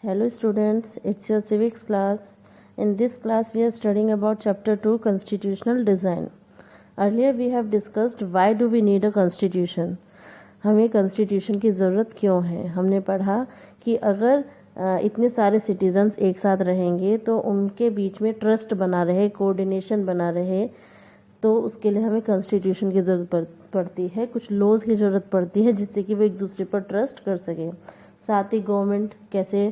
Hello students, it's your civics class. In this class we are studying about chapter 2 constitutional design. Earlier we have discussed why do we need a constitution. हमें constitution की ज़रूरत क्यों है. हमने पढ़ा कि अगर इतने सारे सिटीजन्स एक साथ रहेंगे तो उनके बीच में ट्रस्ट बना रहे, कोऑर्डिनेशन बना रहे, तो उसके लिए हमें कॉन्स्टिट्यूशन की ज़रूरत पड़ती है. कुछ लॉज की ज़रूरत पड़ती है जिससे कि वो एक दूसरे पर ट्रस्ट कर सकें. साथ ही गवर्नमेंट कैसे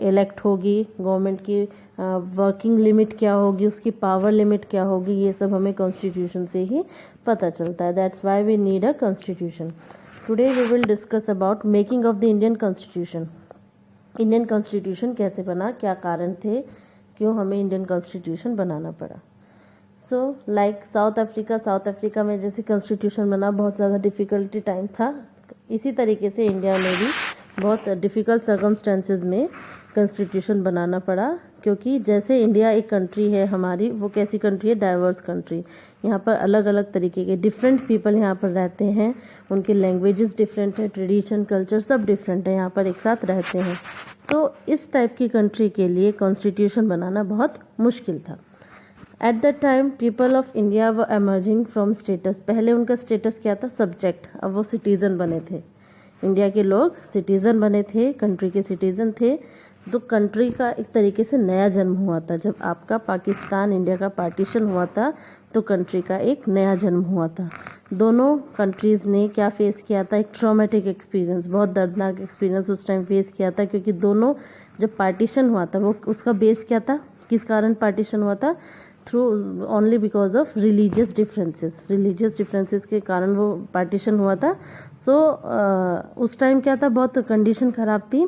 इलेक्ट होगी, गवर्नमेंट की वर्किंग लिमिट क्या होगी, उसकी पावर लिमिट क्या होगी, ये सब हमें कॉन्स्टिट्यूशन से ही पता चलता है. That's why we need a constitution. Today we will discuss about making of the Indian constitution. Indian constitution कैसे बना, क्या कारण थे, क्यों हमें इंडियन कॉन्स्टिट्यूशन बनाना पड़ा. सो लाइक साउथ अफ्रीका में जैसे कॉन्स्टिट्यूशन बना बहुत ज़्यादा डिफ़िकल्टी टाइम था, इसी तरीके से इंडिया में भी बहुत डिफ़िकल्ट सर्कमस्टेंसेस में कॉन्स्टिट्यूशन बनाना पड़ा. क्योंकि जैसे इंडिया एक कंट्री है हमारी, वो कैसी कंट्री है, डाइवर्स कंट्री. यहाँ पर अलग अलग तरीके के डिफरेंट पीपल यहाँ पर रहते हैं, उनके लैंग्वेजेस डिफरेंट है, ट्रेडिशन कल्चर सब डिफरेंट है, यहाँ पर एक साथ रहते हैं. सो इस टाइप की कंट्री के लिए कॉन्स्टिट्यूशन बनाना बहुत मुश्किल था. At the time people of India व एमर्जिंग फ्रॉम स्टेटस. पहले उनका स्टेटस क्या था, सब्जेक्ट. अब वो सिटीजन बने थे. इंडिया के लोग सिटीजन बने थे, कंट्री के सिटीजन थे. तो कंट्री का एक तरीके से नया जन्म हुआ था. जब आपका पाकिस्तान इंडिया का पार्टीशन हुआ था तो कंट्री का एक नया जन्म हुआ था. दोनों कंट्रीज़ ने क्या फेस किया था, एक ट्रॉमेटिक एक्सपीरियंस, बहुत दर्दनाक एक्सपीरियंस उस टाइम फेस किया था. क्योंकि दोनों जब पार्टीशन हुआ था वो उसका बेस क्या था, किस कारण पार्टीशन हुआ था, through only because of religious differences के कारण वो पार्टीशन हुआ था. सो उस टाइम क्या था, बहुत कंडीशन ख़राब थी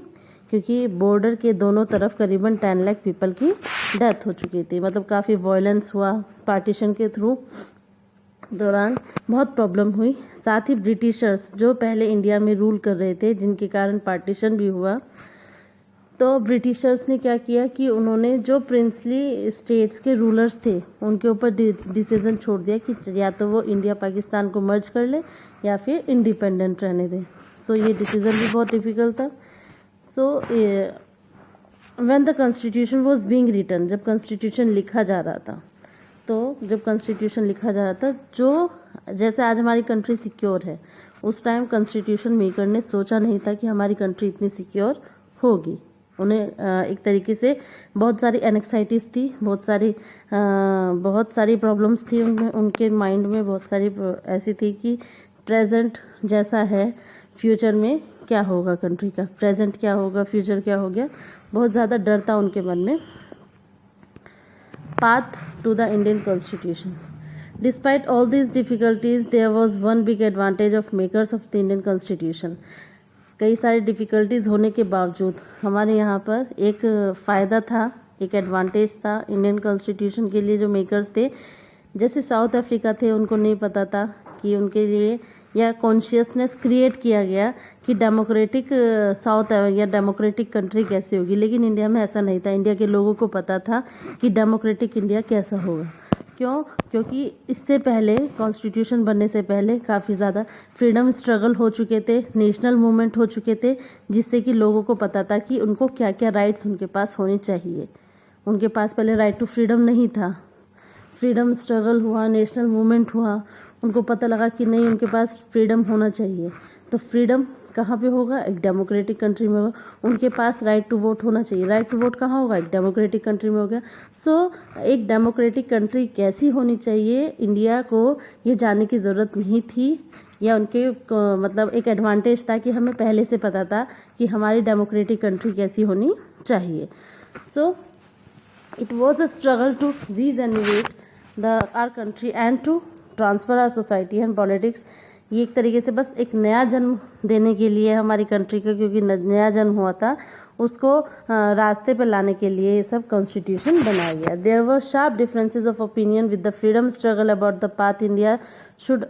क्योंकि बॉर्डर के दोनों तरफ करीबन 10 लाख पीपल की डेथ हो चुकी थी. मतलब काफ़ी वायलेंस हुआ पार्टीशन के थ्रू दौरान, बहुत प्रॉब्लम हुई. साथ ही ब्रिटिशर्स जो पहले इंडिया में रूल कर रहे थे, जिनके कारण पार्टीशन भी हुआ, तो ब्रिटिशर्स ने क्या किया कि उन्होंने जो प्रिंसली स्टेट्स के रूलर्स थे उनके ऊपर डिसीजन छोड़ दिया कि या तो वो इंडिया पाकिस्तान को मर्ज कर ले या फिर इंडिपेंडेंट रहने दें. सो ये डिसीजन भी बहुत डिफ़िकल्ट था. So when the constitution was being written, जब कॉन्स्टिट्यूशन लिखा जा रहा था, तो जब कॉन्स्टिट्यूशन लिखा जा रहा था, जो जैसे आज हमारी कंट्री सिक्योर है, उस टाइम कॉन्स्टिट्यूशन मेकर ने सोचा नहीं था कि हमारी कंट्री इतनी सिक्योर होगी. उन्हें एक तरीके से बहुत सारी एनेक्साइटीज़ थी, बहुत सारी प्रॉब्लम्स थी उनके माइंड में. बहुत सारी ऐसी थी कि प्रेजेंट जैसा है, फ्यूचर में क्या होगा कंट्री का, प्रेजेंट क्या होगा, फ्यूचर क्या हो गया, बहुत ज़्यादा डर था उनके मन में. Path to the Indian constitution. Despite all these difficulties there was one big advantage of makers of the Indian constitution. कई सारी डिफ़िकल्टीज़ होने के बावजूद हमारे यहाँ पर एक फ़ायदा था, एक एडवांटेज था इंडियन कॉन्स्टिट्यूशन के लिए जो मेकर्स थे. जैसे साउथ अफ्रीका थे, उनको नहीं पता था कि उनके लिए या कॉन्शियसनेस क्रिएट किया गया कि डेमोक्रेटिक साउथ या डेमोक्रेटिक कंट्री कैसे होगी. लेकिन इंडिया में ऐसा नहीं था. इंडिया के लोगों को पता था कि डेमोक्रेटिक इंडिया कैसा होगा. क्यों? क्योंकि इससे पहले कॉन्स्टिट्यूशन बनने से पहले काफ़ी ज़्यादा फ्रीडम स्ट्रगल हो चुके थे, नेशनल मूवमेंट हो चुके थे, जिससे कि लोगों को पता था कि उनको क्या क्या राइट्स उनके पास होने चाहिए. उनके पास पहले राइट टू फ्रीडम नहीं था. फ्रीडम स्ट्रगल हुआ, नेशनल मूवमेंट हुआ, उनको पता लगा कि नहीं, उनके पास फ्रीडम होना चाहिए. तो फ्रीडम कहाँ पे होगा, एक डेमोक्रेटिक कंट्री में होगा. उनके पास राइट टू वोट होना चाहिए. राइट टू वोट कहाँ होगा, एक डेमोक्रेटिक कंट्री में हो गया. सो एक डेमोक्रेटिक कंट्री कैसी होनी चाहिए, इंडिया को ये जानने की ज़रूरत नहीं थी, या उनके मतलब एक एडवांटेज था कि हमें पहले से पता था कि हमारी डेमोक्रेटिक कंट्री कैसी होनी चाहिए. So it was a struggle to rejuvenate our country and to transfer our society and politics. ये एक तरीके से बस एक नया जन्म देने के लिए हमारी कंट्री का, क्योंकि नया जन्म हुआ था, उसको रास्ते पर लाने के लिए ये सब कॉन्स्टिट्यूशन बनाया गया. There were sharp differences of opinion with the freedom struggle about the path India should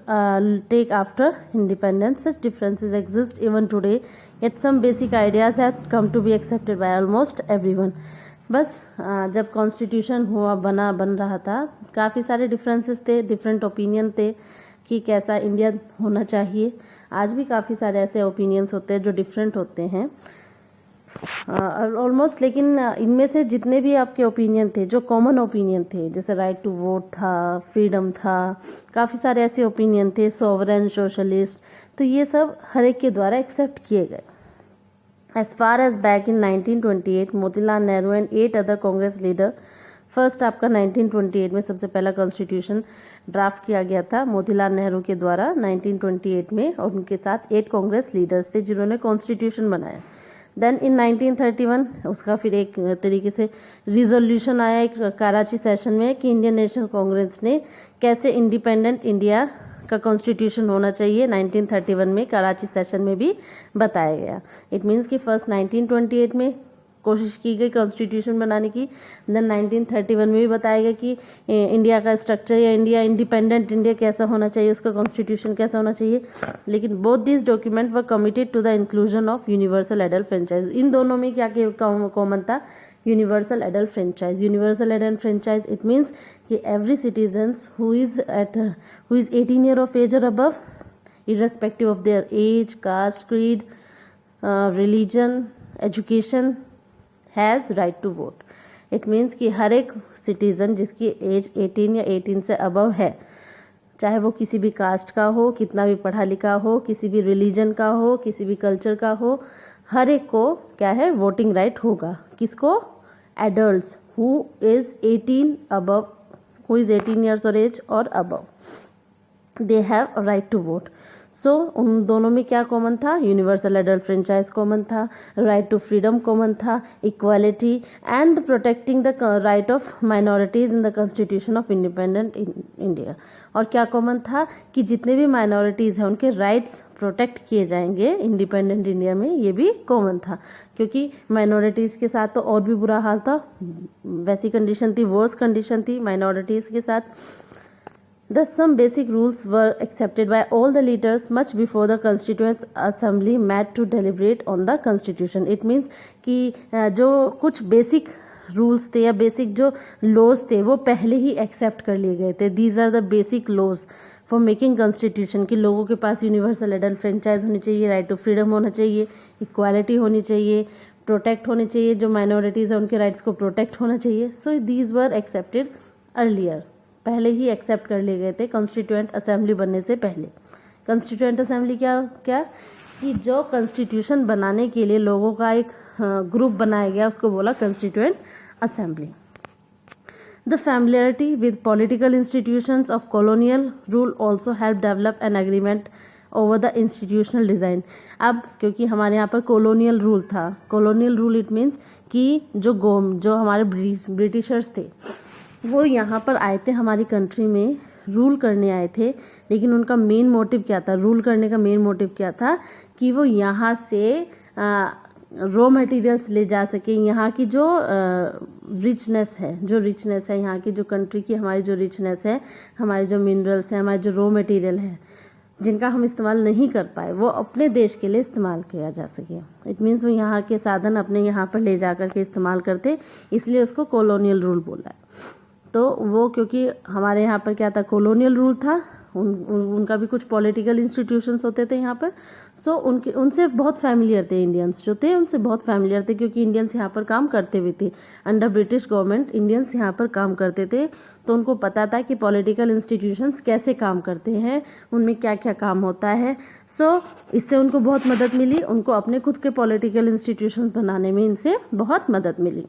take after independence. Such differences exist even today, yet some basic ideas have come to be accepted by almost everyone. बस जब constitution बन रहा था, काफ़ी सारे differences थे, different opinion थे कि कैसा इंडिया होना चाहिए. आज भी काफ़ी सारे ऐसे ओपिनियंस होते हैं जो डिफरेंट होते हैं. ऑलमोस्ट, लेकिन इनमें से जितने भी आपके ओपिनियन थे, जो कॉमन ओपिनियन थे, जैसे राइट टू वोट था, फ्रीडम था, काफ़ी सारे ऐसे ओपिनियन थे, सॉवरेन, सोशलिस्ट, तो ये सब हर एक के द्वारा एक्सेप्ट किए गए। As far as back in 1928 Motilal Nehru and 8 other Congress leader, first आपका 1928 में सबसे पहला कॉन्स्टिट्यूशन ड्राफ्ट किया गया था मोतीलाल नेहरू के द्वारा 1928 में, और उनके साथ 8 कांग्रेस लीडर्स थे जिन्होंने कॉन्स्टिट्यूशन बनाया। देन इन 1931 उसका फिर एक तरीके से रिजोल्यूशन आया एक कराची सेशन में कि इंडियन नेशनल कांग्रेस ने कैसे इंडिपेंडेंट इंडिया का कॉन्स्टिट्यूशन होना चाहिए, 1931 में कराची सेशन में भी बताया गया। इट मीन्स कि फर्स्ट 1928 में कोशिश की गई कॉन्स्टिट्यूशन बनाने की, देन 1931 में भी बताया गया कि इंडिया का स्ट्रक्चर या इंडिया इंडिपेंडेंट इंडिया कैसा होना चाहिए, उसका कॉन्स्टिट्यूशन कैसा होना चाहिए। लेकिन both this document were committed to the inclusion of universal adult franchise. इन दोनों में क्या कॉमन था? Universal adult franchise. Universal adult franchise it means कि every citizens who is 18 year of age और above, irrespective of their age, caste, creed, religion, education, has right to vote. It means कि हर एक citizen जिसकी as 18 या 18 से above है, चाहे वो किसी भी कास्ट का हो, कितना भी पढ़ा लिखा हो, किसी भी रिलीजन का हो, किसी भी कल्चर का हो, हर एक को क्या है? वोटिंग राइट होगा। किसको? Adults who is 18 above, who is 18 years और एज और above, they have right to vote. So उन दोनों में क्या कॉमन था? यूनिवर्सल एडल्ट फ्रेंचाइज कॉमन था, राइट टू फ्रीडम कॉमन था, equality and protecting the right of minorities in the constitution of independent India. और क्या कॉमन था? कि जितने भी माइनॉरिटीज हैं उनके राइट्स प्रोटेक्ट किए जाएंगे इंडिपेंडेंट इंडिया में, ये भी कॉमन था। क्योंकि माइनॉरिटीज के साथ तो और भी बुरा हाल था, वैसी कंडीशन थी, वर्स कंडीशन थी माइनॉरिटीज के साथ। Thus, some basic rules were accepted by all the leaders much before the Constituent Assembly met to deliberate on the Constitution. It means कि जो कुछ बेसिक रूल्स थे या बेसिक जो लॉज थे वो पहले ही एक्सेप्ट कर लिए गए थे। These are the basic laws for making constitution, कि लोगों के पास यूनिवर्सल एडल्ट फ्रेंचाइज होनी चाहिए, राइट टू फ्रीडम होना चाहिए, इक्वालिटी होनी चाहिए, प्रोटेक्ट होनी चाहिए, जो माइनॉरिटीज़ हैं उनके राइट्स को प्रोटेक्ट होना चाहिए। सो दीज वर एक्सेप्टेड अर्लियर, पहले ही एक्सेप्ट कर लिए गए थे कॉन्स्टिट्यूएंट असेंबली बनने से पहले। कॉन्स्टिट्यूएंट असेंबली क्या कि जो कॉन्स्टिट्यूशन बनाने के लिए लोगों का एक ग्रुप बनाया गया, उसको बोला constituent assembly. The familiarity with political institutions of colonial rule also help develop an agreement over the institutional design. अब क्योंकि हमारे यहाँ पर कॉलोनियल रूल था, कॉलोनियल रूल इट मीन्स कि जो हमारे ब्रिटिशर्स थे वो यहाँ पर आए थे, हमारी कंट्री में रूल करने आए थे। लेकिन उनका मेन मोटिव क्या था? रूल करने का मेन मोटिव क्या था? कि वो यहाँ से रॉ मटेरियल्स ले जा सके, यहाँ की जो रिचनेस है यहाँ की जो कंट्री की हमारी जो रिचनेस है, हमारे जो मिनरल्स हैं, हमारे जो रॉ मटेरियल है जिनका हम इस्तेमाल नहीं कर पाए, वो अपने देश के लिए इस्तेमाल किया जा सके। इट मीन्स वो यहाँ के साधन अपने यहाँ पर ले जा कर के इस्तेमाल करते, इसलिए उसको कॉलोनियल रूल बोला है। तो वो क्योंकि हमारे यहाँ पर क्या था? कॉलोनियल रूल था, उनका भी कुछ पॉलिटिकल इंस्टीट्यूशंस होते थे यहाँ पर। सो उनसे बहुत फैमिलियर थे, इंडियंस जो थे उनसे बहुत फैमिलियर थे, क्योंकि इंडियंस यहाँ पर काम करते भी थे अंडर ब्रिटिश गवर्नमेंट। इंडियंस यहाँ पर काम करते थे, तो उनको पता था कि पॉलिटिकल इंस्टीट्यूशंस कैसे काम करते हैं, उनमें क्या क्या काम होता है। सो इससे उनको बहुत मदद मिली, उनको अपने खुद के पॉलिटिकल इंस्टीट्यूशंस बनाने में इनसे बहुत मदद मिली।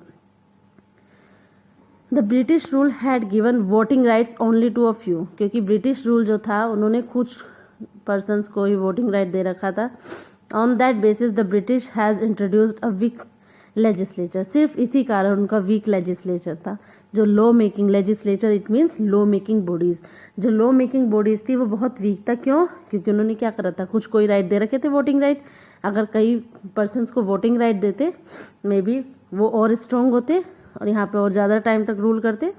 The British rule had given voting rights only to a few, क्योंकि ब्रिटिश रूल जो था उन्होंने कुछ पर्सन्स को ही वोटिंग राइट दे रखा था। On that basis the British has introduced a weak legislature, सिर्फ इसी कारण उनका वीक लेजिस्लेचर था। जो law making legislature it means law making bodies, जो लॉ मेकिंग बॉडीज थी वो बहुत वीक था। क्यों? क्योंकि उन्होंने क्या करा था? कुछ कोई राइट दे रखे थे वोटिंग राइट। अगर कई पर्सन्स को वोटिंग राइट देते, मे बी वो और स्ट्रांग होते और यहाँ पे और ज़्यादा टाइम तक रूल करते।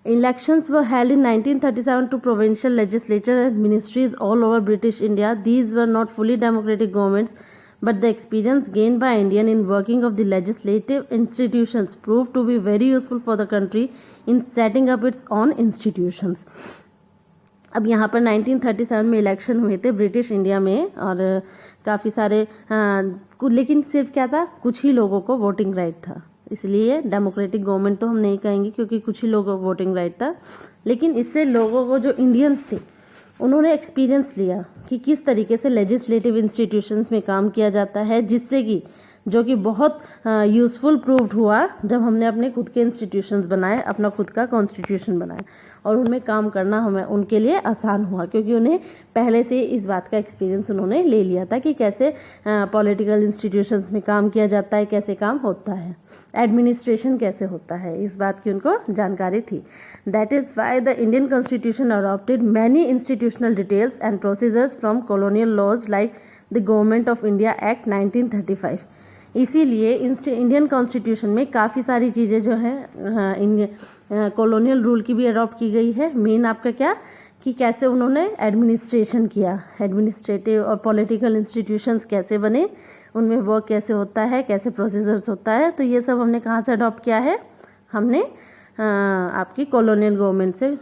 Elections were held in 1937 to provincial legislature and ministries all over British India. These were not fully democratic governments, but the experience gained by Indian in working of the legislative institutions proved to be very useful for the country in setting up its own institutions. अब यहाँ पर 1937 में election हुए थे British India में, और काफ़ी सारे लेकिन सिर्फ क्या था, कुछ ही लोगों को वोटिंग राइट था, इसलिए डेमोक्रेटिक गवर्नमेंट तो हम नहीं कहेंगे क्योंकि कुछ ही लोगों को वोटिंग राइट था। लेकिन इससे लोगों को, जो इंडियंस थे, उन्होंने एक्सपीरियंस लिया कि किस तरीके से लेजिस्लेटिव इंस्टीट्यूशंस में काम किया जाता है, जिससे कि जो कि बहुत यूज़फुल प्रूव्ड हुआ जब हमने अपने खुद के इंस्टीट्यूशंस बनाए, अपना खुद का कॉन्स्टिट्यूशन बनाया, और उनमें काम करना हमें उनके लिए आसान हुआ क्योंकि उन्हें पहले से इस बात का एक्सपीरियंस उन्होंने ले लिया था कि कैसे पॉलिटिकल इंस्टीट्यूशंस में काम किया जाता है, कैसे काम होता है, एडमिनिस्ट्रेशन कैसे होता है, इस बात की उनको जानकारी थी। That is why the Indian constitution adopted many institutional details and procedures from colonial laws like the Government of India Act 1935। इसीलिए इंडियन कॉन्स्टिट्यूशन में काफ़ी सारी चीज़ें जो है कॉलोनियल रूल की भी अडॉप्ट की गई है। मेन आपका क्या कि कैसे उन्होंने एडमिनिस्ट्रेशन किया, एडमिनिस्ट्रेटिव और पॉलिटिकल इंस्टीट्यूशंस कैसे बने, उनमें वर्क कैसे होता है, कैसे प्रोसीजर्स होता है, तो ये सब हमने कहाँ से अडॉप्ट किया है, हमने आपकी कॉलोनियल गवर्नमेंट से।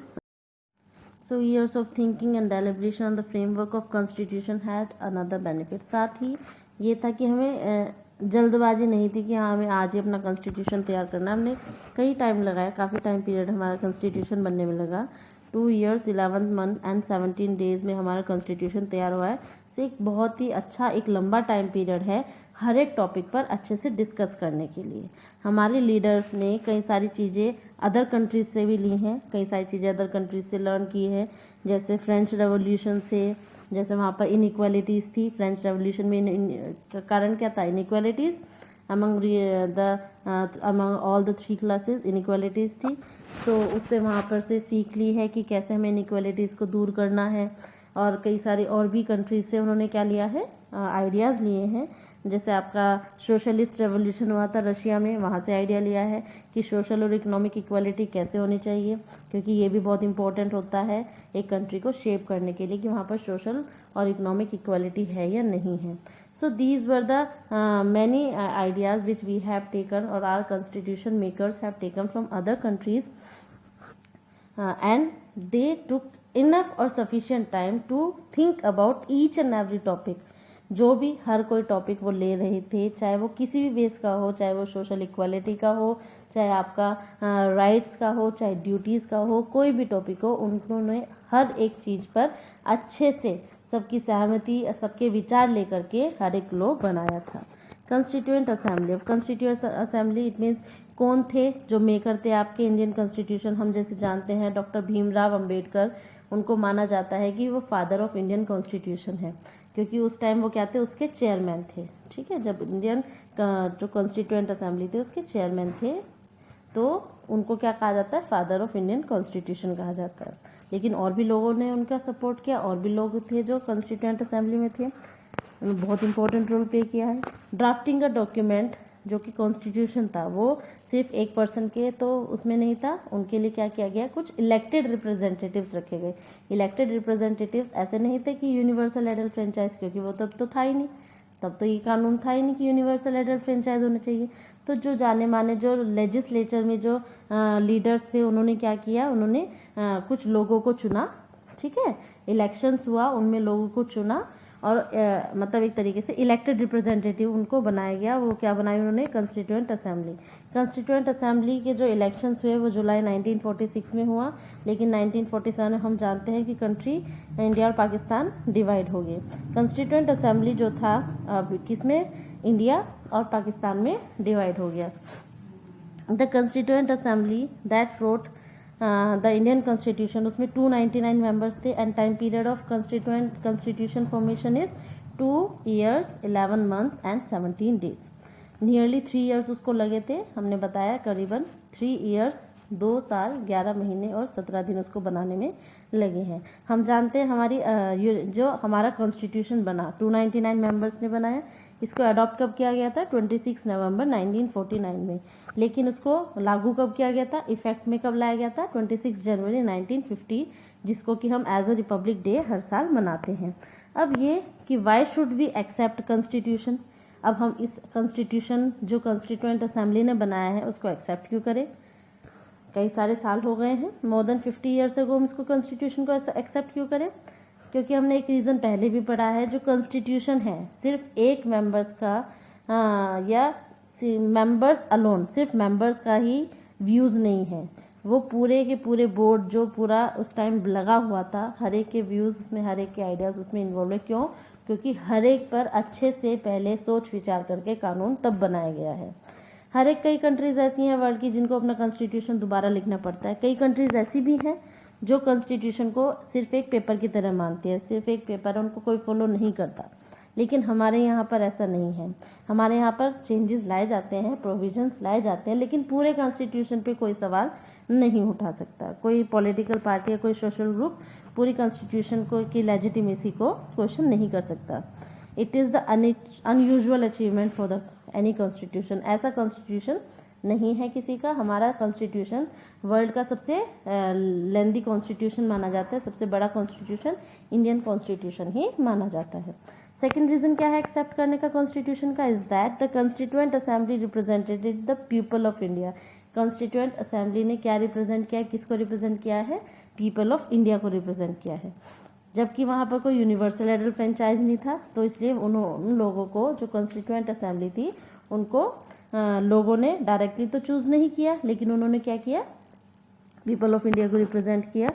So years of thinking and deliberation on the framework of constitution had another benefit. साथ ही ये था कि हमें जल्दबाजी नहीं थी कि हाँ हमें आज ही अपना कॉन्स्टिट्यूशन तैयार करना है। हमने कई टाइम लगाया, काफ़ी टाइम पीरियड हमारा कॉन्स्टिट्यूशन बनने में लगा। 2 years 11 month एंड 17 days में हमारा कॉन्स्टिट्यूशन तैयार हुआ है। तो एक बहुत ही अच्छा, एक लंबा टाइम पीरियड है हर एक टॉपिक पर अच्छे से डिस्कस करने के लिए। हमारे लीडर्स ने कई सारी चीज़ें अदर कंट्रीज से भी ली हैं, कई सारी चीज़ें अदर कंट्रीज से लर्न की हैं, जैसे फ्रेंच रेवोल्यूशन से, जैसे वहाँ पर इनइक्वालिटीज़ थी। फ्रेंच रेवोल्यूशन में कारण क्या था, inequalities among all the 3 classes inequalities थी। तो उससे वहाँ पर से सीख ली है कि कैसे हमें इनइक्वालिटीज़ को दूर करना है। और कई सारी और भी कंट्रीज से उन्होंने क्या लिया है, आइडियाज़ लिए हैं। जैसे आपका सोशलिस्ट रेवोल्यूशन हुआ था रशिया में, वहाँ से आइडिया लिया है कि सोशल और इकोनॉमिक इक्वालिटी कैसे होनी चाहिए, क्योंकि ये भी बहुत इंपॉर्टेंट होता है एक कंट्री को शेप करने के लिए कि वहाँ पर सोशल और इकोनॉमिक इक्वालिटी है या नहीं है। So these were the many ideas which we have taken और our constitution makers have taken from other countries and they took enough और sufficient time to think about each and every topic. जो भी हर कोई topic वो ले रहे थे, चाहे वो किसी भी बेस का हो, चाहे वो सोशल इक्वालिटी का हो, चाहे आपका राइट्स का हो, चाहे ड्यूटीज़ का हो, कोई भी टॉपिक हो, उन्होंने हर एक चीज़ पर अच्छे से सबकी सहमति, सबके विचार लेकर के हर एक लॉ बनाया था। Constituent assembly. अब कंस्टिट्यूएंट असेंबली इट मीन्स कौन थे जो मेकर थे आपके इंडियन कॉन्स्टिट्यूशन। हम जैसे जानते हैं डॉक्टर भीमराव अंबेडकर, उनको माना जाता है कि वो फादर ऑफ इंडियन कॉन्स्टिट्यूशन है, क्योंकि उस टाइम वो क्या थे, उसके चेयरमैन थे। ठीक है, जब इंडियन जो कॉन्स्टिट्यूएंट असेंबली थे उसके चेयरमैन थे, तो उनको क्या कहा जाता है, फादर ऑफ इंडियन कॉन्स्टिट्यूशन कहा जाता है। लेकिन और भी लोगों ने उनका सपोर्ट किया, और भी लोग थे जो कॉन्स्टिट्यूएंट असेंबली में थे, उन्होंने बहुत इंपॉर्टेंट रोल प्ले किया है। ड्राफ्टिंग अ डॉक्यूमेंट, जो कि कॉन्स्टिट्यूशन था वो सिर्फ एक पर्सन के तो उसमें नहीं था, उनके लिए क्या किया गया, कुछ इलेक्टेड रिप्रेजेंटेटिव्स रखे गए। इलेक्टेड रिप्रेजेंटेटिव्स ऐसे नहीं थे कि यूनिवर्सल एडल्ट फ्रेंचाइज, क्योंकि वो तब तो था ही नहीं, तब तो ये कानून था ही नहीं कि यूनिवर्सल एडल्ट फ्रेंचाइज होना चाहिए। तो जो जाने माने जो लेजिस्लेचर में जो लीडर्स थे, उन्होंने क्या किया, उन्होंने कुछ लोगों को चुना। ठीक है, इलेक्शंस हुआ, उनमें लोगों को चुना और मतलब एक तरीके से इलेक्टेड रिप्रेजेंटेटिव उनको बनाया गया। वो क्या बनाई उन्होंने, कंस्टिट्यूएंट असेंबली। कंस्टिट्यूएंट असेंबली के जो इलेक्शंस हुए वो जुलाई 1946 में हुआ, लेकिन 1947 में हम जानते हैं कि कंट्री इंडिया और पाकिस्तान डिवाइड हो गए। कंस्टिट्यूएंट असेंबली जो था अब किसमें, इंडिया और पाकिस्तान में डिवाइड हो गया। The constituent assembly that wrote the Indian constitution, उसमें 299 मेंबर्स थे and time period of constitution formation is 2 years 11 month and 17 days। Nearly 3 years उसको लगे थे, हमने बताया करीबन 3 years 2 साल 11 महीने और 17 दिन उसको बनाने में लगे हैं। हम जानते हैं हमारी जो हमारा कॉन्स्टिट्यूशन बना 299 मेंबर्स ने बनाया। इसको अडॉप्ट कब किया गया था, 26 नवंबर 1949 में। लेकिन उसको लागू कब किया गया था, इफेक्ट में कब लाया गया था, 26 जनवरी 1950, जिसको कि हम एज अ रिपब्लिक डे हर साल मनाते हैं। अब ये कि why should we accept constitution, अब हम इस कॉन्स्टिट्यूशन जो कॉन्स्टिट्यूएंट असेंबली ने बनाया है उसको एक्सेप्ट क्यों करें। कई सारे साल हो गए हैं, मोर देन 50 years अगो हम इसको कॉन्स्टिट्यूशन को एक्सेप्ट क्यों करें, क्योंकि हमने एक रीज़न पहले भी पढ़ा है, जो कॉन्स्टिट्यूशन है सिर्फ एक मेंबर्स का या मेंबर्स अलोन, सिर्फ मेंबर्स का ही व्यूज़ नहीं है, वो पूरे के पूरे बोर्ड जो पूरा उस टाइम लगा हुआ था, हर एक के व्यूज़ उसमें, हर एक के आइडियाज़ उसमें इन्वॉल्व है। क्यों? क्योंकि हर एक पर अच्छे से पहले सोच विचार करके कानून तब बनाया गया है। हर एक, कई कंट्रीज़ ऐसी हैं वर्ल्ड की जिनको अपना कॉन्स्टिट्यूशन दोबारा लिखना पड़ता है, कई कंट्रीज़ ऐसी भी हैं जो कॉन्स्टिट्यूशन को सिर्फ एक पेपर की तरह मानती है, सिर्फ एक पेपर, उनको कोई फॉलो नहीं करता। लेकिन हमारे यहाँ पर ऐसा नहीं है, हमारे यहाँ पर चेंजेस लाए जाते हैं, प्रोविजंस लाए जाते हैं, लेकिन पूरे कॉन्स्टिट्यूशन पे कोई सवाल नहीं उठा सकता। कोई पॉलिटिकल पार्टी या कोई सोशल ग्रुप पूरी कॉन्स्टिट्यूशन को की लेजिटिमेसी को क्वेश्चन नहीं कर सकता। It is the unusual achievement for the any constitution. ऐसा कॉन्स्टिट्यूशन नहीं है किसी का। हमारा कॉन्स्टिट्यूशन वर्ल्ड का सबसे लेंदी कॉन्स्टिट्यूशन माना जाता है, सबसे बड़ा कॉन्स्टिट्यूशन इंडियन कॉन्स्टिट्यूशन ही माना जाता है। सेकेंड रीजन क्या है एक्सेप्ट करने का कॉन्स्टिट्यूशन का? Is that the constituent assembly represented the people of India. Constituent assembly ने क्या रिप्रेजेंट किया है, किसको रिप्रेजेंट किया है? पीपल ऑफ इंडिया को रिप्रेजेंट किया है। जबकि वहाँ पर कोई यूनिवर्सल एडल्ट फ्रेंचाइज नहीं था, तो इसलिए उन लोगों को, जो कॉन्स्टिट्यूएंट असेंबली थी, उनको लोगों ने डायरेक्टली तो चूज नहीं किया, लेकिन उन्होंने क्या किया? पीपल ऑफ इंडिया को रिप्रेजेंट किया।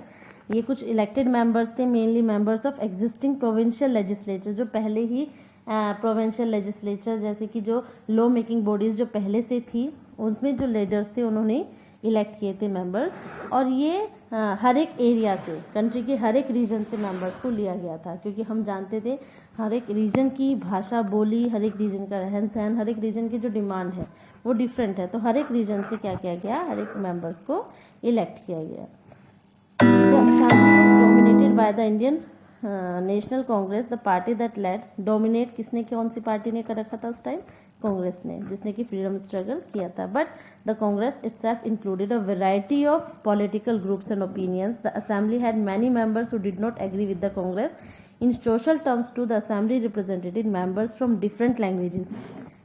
ये कुछ इलेक्टेड मेंबर्स थे, mainly members of existing provincial legislature, जो पहले ही प्रोविंशियल लेजिस्लेचर जैसे कि जो लॉ मेकिंग बॉडीज जो पहले से थी, उनमें जो लीडर्स थे उन्होंने इलेक्ट किए थे मेंबर्स। और ये हर एक एरिया से, कंट्री के हर एक रीजन से मेंबर्स को लिया गया था, क्योंकि हम जानते थे हर एक रीजन की भाषा बोली, हर एक रीजन का रहन सहन, हर एक रीजन की जो डिमांड है वो डिफरेंट है। तो हर एक रीजन से क्या किया गया? हर एक मेंबर्स को इलेक्ट किया गया। Dominated by the Indian National Congress, the party that led. Dominate किसने, कौन सी पार्टी ने कर रखा था उस टाइम? कांग्रेस ने, जिसने कि फ्रीडम स्ट्रगल किया था। But the Congress itself included a variety of political groups and opinions. The assembly had many members who did not agree with the Congress. In social terms too, the assembly represented members from different languages.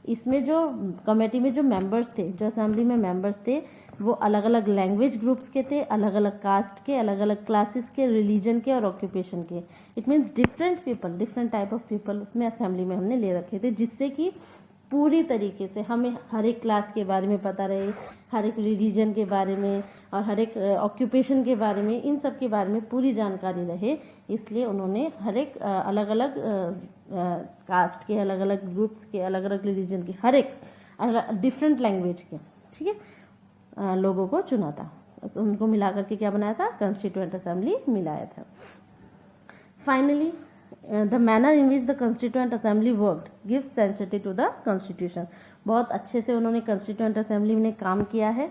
इसमें जो committee में जो members थे, जो assembly में members थे, वो अलग अलग लैंग्वेज ग्रुप्स के थे, अलग अलग कास्ट के, अलग अलग क्लासेस के, रिलीजन के और ऑक्यूपेशन के। It means different people, different type of people उसमें असेंबली में हमने ले रखे थे, जिससे कि पूरी तरीके से हमें हर एक क्लास के बारे में पता रहे, हर एक रिलीजन के बारे में और हर एक ऑक्यूपेशन के बारे में, इन सब के बारे में पूरी जानकारी रहे। इसलिए उन्होंने हर एक अलग अलग कास्ट के, अलग अलग ग्रुप्स के, अलग अलग रिलीजन के, हर एक डिफरेंट लैंग्वेज के, ठीक है, लोगों को चुना था। उनको मिला करके क्या बनाया था? कॉन्स्टिट्यूएंट असेंबली मिलाया था। Finally the manner in which the constituent assembly worked gives sanctity to the constitution. बहुत अच्छे से उन्होंने constituent assembly में काम किया है।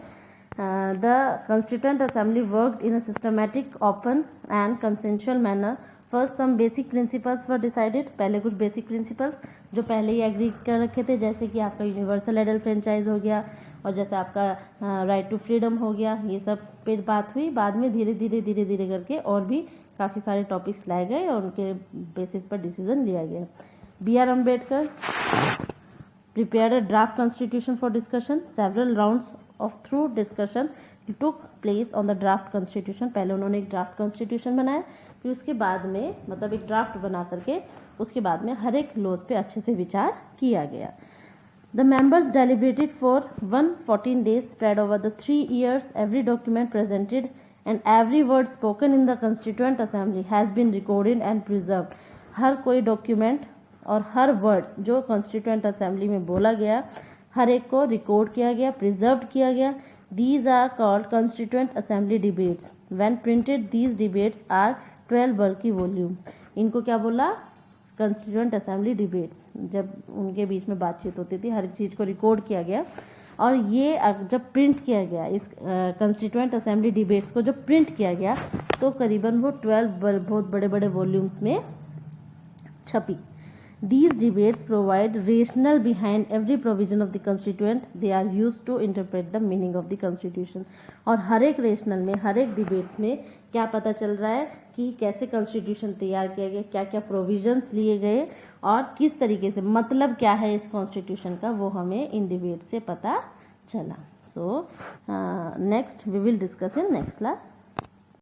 The constituent assembly worked in a systematic, open and consensual manner. First some basic principles were decided. पहले कुछ basic principles जो पहले ही एग्री कर रखे थे, जैसे कि आपका यूनिवर्सल एडल्ट फ्रेंचाइज हो गया और जैसे आपका राइट टू फ्रीडम हो गया, ये सब पे बात हुई। बाद में धीरे धीरे करके और भी काफ़ी सारे टॉपिक्स लाए गए और उनके बेसिस पर डिसीजन लिया गया। B.R. Ambedkar prepared a draft constitution for discussion. Several rounds of through discussion took place on the draft constitution. पहले उन्होंने एक ड्राफ्ट कॉन्स्टिट्यूशन बनाया, फिर उसके बाद में, मतलब एक ड्राफ्ट बना करके उसके बाद में हर एक लॉज पे अच्छे से विचार किया गया। The members deliberated for 114 days spread over the 3 years. Every document presented and every word spoken in the Constituent Assembly has been recorded and preserved. हर कोई डॉक्यूमेंट और हर वर्ड्स जो कॉन्स्टिट्यूएंट असेंबली में बोला गया, हर एक को रिकॉर्ड किया गया, प्रिजर्व किया गया। These are called Constituent Assembly debates. When printed, these debates are 12 bulky volumes. इनको क्या बोला? Constituent assembly debates. जब उनके बीच में बातचीत होती थी, हर एक चीज़ को रिकॉर्ड किया गया और ये जब प्रिंट किया गया, इस कॉन्स्टिट्यूएंट असेंबली डिबेट्स को जब प्रिंट किया गया तो करीबन वो 12 बहुत बड़े बड़े वॉल्यूम्स में छपी। These debates provide rationale behind every provision of the constituent. They are used to interpret the meaning of the constitution. और हर एक रेशनल में, हर एक डिबेट्स में क्या पता चल रहा है कि कैसे कॉन्स्टिट्यूशन तैयार किया गया, क्या क्या प्रोविजंस लिए गए और किस तरीके से, मतलब क्या है इस कॉन्स्टिट्यूशन का, वो हमें इन डिबेट से पता चला। So next we will discuss in next class.